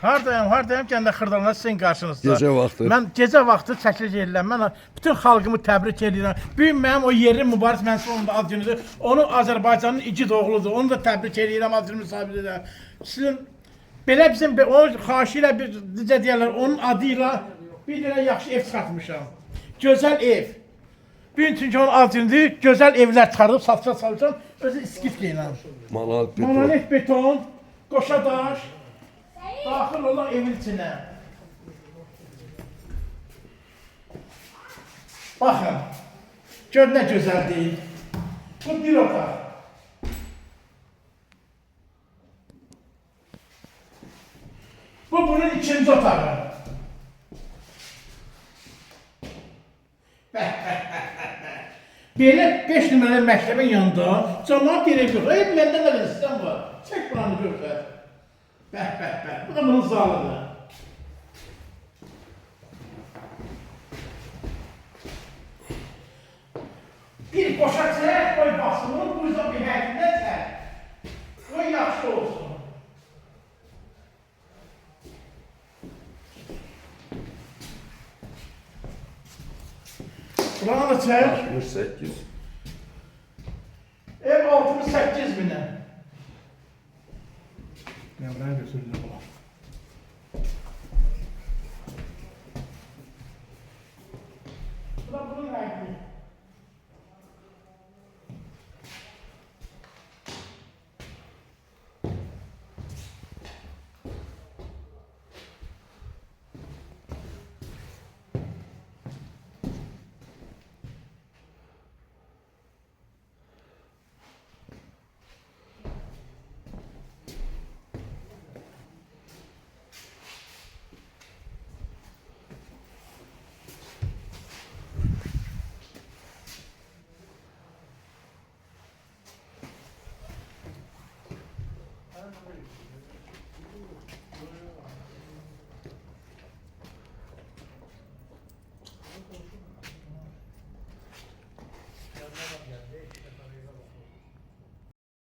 Hardayam gəndə Xırdalanlar sizin qarşınızda. Gecə vaxtı. Mən gecə vaxtı çəkiliş edirəm. Mən bütün xalqımı təbrik edirəm. Bu gün mənim o yerim Mübariz Mənsurovun da ad günüdür. Onu Azərbaycanın igid oğludur. Onu da təbrik edirəm, ad günü müsabiqə edirəm. Sizin belə bizim o xahiş ilə bir necə deyirlər, onun adı ilə bir dənə yaxşı ev çıxartmışam. Gözəl ev. Bu gün çünki onun ad günüdür. Gözəl evlər çıxardıb satışa salacağam. Özü iskit geyinəm. Monolit beton, qoşa daş. Daxil olan evin içine. Bakın. Gör ne güzel değil. Bu bir otaq. Bu bunun ikinci otağı. Böyle 5 numaralı məktəbin yanında cemaat yerə yox. Məndə nə qədər sistem var? Çək buranı görsət. Bu da bunun zalıdır. Bir boşa çək, qoy baxsın. Bunu bu yüzden bir həkimdə çək. Qoy yaxşı olsun. Buranı da çək. 68. Ev 68 bine. Ya buraya götürürüm.